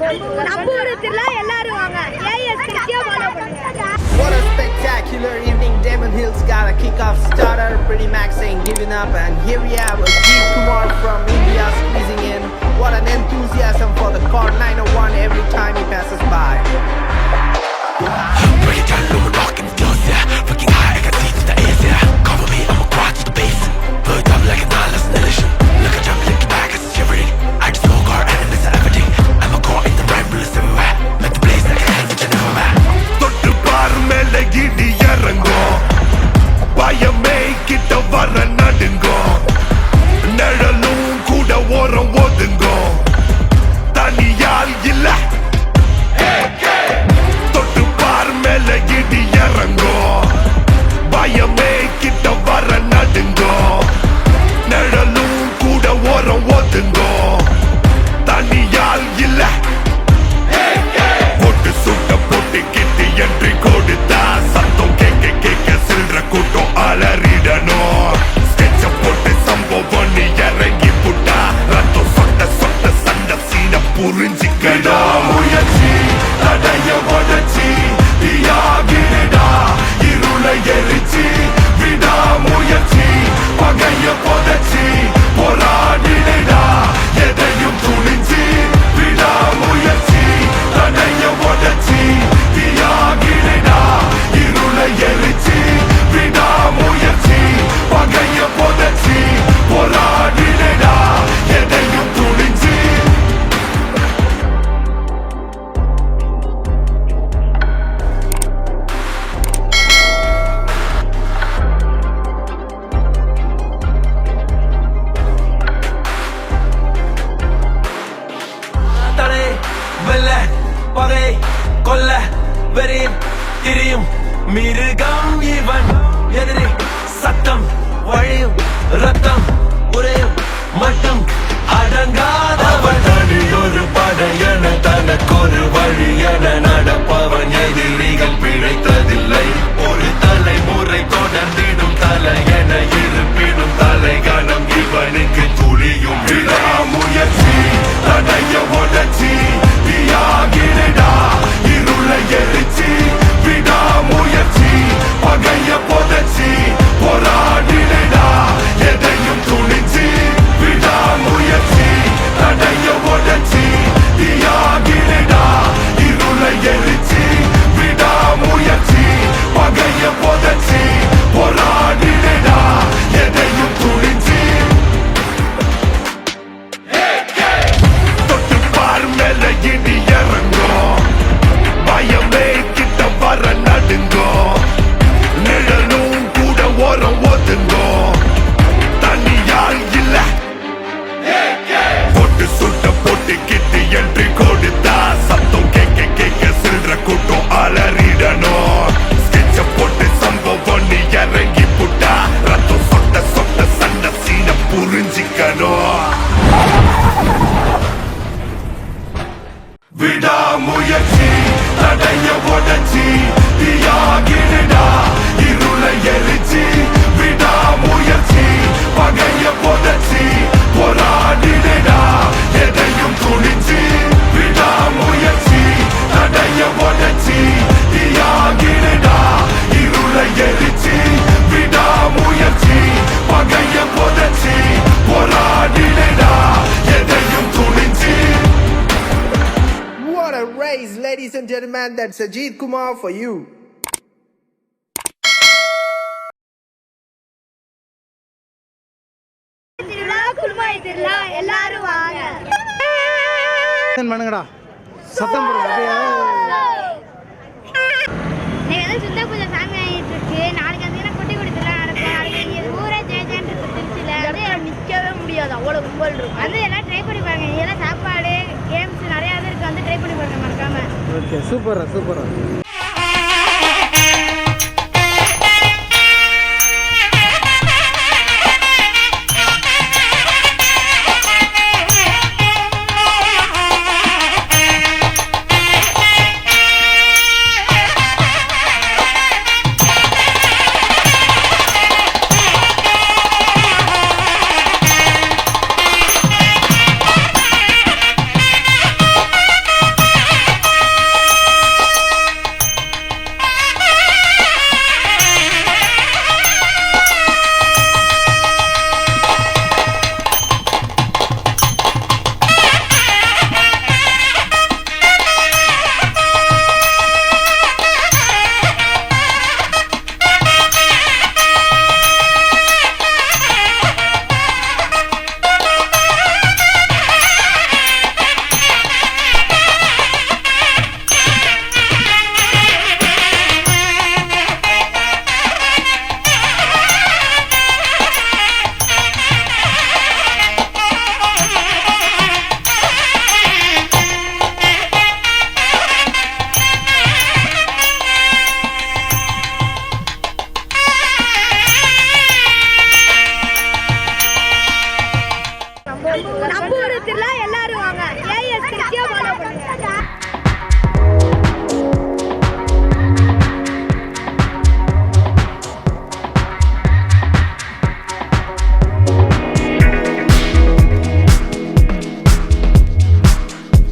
What a spectacular evening. Damon Hill's got a kick-off starter. Pretty Max ain't giving up. And here we have Ajit Kumar from India squeezing in. What an enthusiasm for the car 901 every time he passes by. Break it down, low and rockin' flows, yeah. Fucking high, I can see to the air, yeah. Cover me, I'ma crawl to the base. Put up like an eyeless nation. Look at jump, look back, it's shivering. I just smoke our enemies and everything. I'm a core in the right place everywhere. Make the place like a hell which I never met. தொட்டு பாரு மேல இடி இறங்கும். பயமே கிட்ட வர நடுங்கும். நிழலும் கூட ஓரம் ஒதுங்கும். தனியால் இல்ல தொட்டு பாரு மேல இடி இறங்கும். பயமே கிட்ட வர நடுங்கும். நிழலும் கூட ஓரம் ஒதுங்கும். தனியால் இல்ல போட்டு சுட்ட போட்டு கிட்டு என்று கொடுத்தா சத்தம் கேட்க கேட்க சில்ற கூட்டம் அலறிடணும். ஸ்கெட்ச போட்டு சம்பவம் நீ இறங்கி புட்டா ரத்தம் சொட்ட சொட்ட சண்ட சீன புரிஞ்சிக்கணும். முயற்சி தடைய உடச்சி தீயாகிடா இருளை எரிச்சி விடா முயற்சி பகைய புதைச்சி போராடிடா எதையும் துணிஞ்சி விடா முயற்சி தடைய உடச்சி தீயாகிடா இருளை எரிச்சி விடா முயற்சி பகைய புதைச்சி போராடிடா எதையும் துணிஞ்சி. தடை வெல்ல பகை கொல்ல வெறி திரியும் மிருகம் இவன். எதிரி சத்தம் வழியும் ரத்தம் உரையும் மட்டும் அடங்காதவன். தனியொரு படையன தனக்கொரு வழியன நடப்பவன். எதிரிகள் பிழைத்ததில்லை. ஒரு தலைமுறை தொடர்ந்திடும் தலையென இருப்பினும் தலைகணம் இவனுக்கு துளியும் விடாமுயற்சி தடைய உடச்சி தீயாகிடா இருளை எரிச்சி விடாமுயற்சி பகைய புதைச்சி போராடிடா எதையும் துணிச்சி விடாமுயற்சி தடைய உடச்சி தீயாகிடா இருளை எரிச்சி விடாமுயற்சி பகைய புதைச்சி போராடிடா எதையும் துணிச்சி. தொட்டு பார் மேல இடி இறங்கும். பயமே கிட்ட வர நடுங்கும். நிழலும் கூட ஓரம் ஒதுங்கும். தனியால் இல்ல போட்டு சுட்ட போட்டு கிட்டு என்று கொடுத்தா சத்தம் கேட்க கேட்க சில்ற கூட்டம் அலறிடணும். ஸ்கெட்ச போட்டு சம்பவம் நீ இறங்கி புட்டா ரத்தம் சொட்ட சொட்ட சண்ட சீன புரிஞ்சிக்கணும். விடாமுயற்சி தடைய உடச்சி தீயாகிடா இருளை எரிச்சி விடாமுயற்சி பகைய புதைச்சி போராடிடா எதையும் துணிச்சி விடாமுயற்சி தடைய உடச்சி தீயாகிடா இருளை எரிச்சி விடாமுயற்சி பகைய புதைச்சி போராடிடா எதையும் துணிச்சி. What a race, ladies and gentlemen. That's Ajit Kumar for you. எல்லாரும் வாங்க பண்ணுங்கடா சத்தம் போடுங்க. சுத்த பூஜை சாமி ஆகிட்டு இருக்கு. நாளைக்கு அந்த குட்டி குடிக்கலாம் நடக்கும். நாளைக்கு ஊரே ஜெயஜான் இருக்கு திருச்சியில. நிற்கவே முடியாது, அவ்வளோ கும்பல் இருக்கும். வந்து எல்லாம் ட்ரை பண்ணி பாருங்க. இதெல்லாம் சாப்பாடு கேம்ஸ் நிறையாவே இருக்கு. வந்து ட்ரை பண்ணி பாருங்க மறக்காம. ஓகே, சூப்பரா சூப்பரா.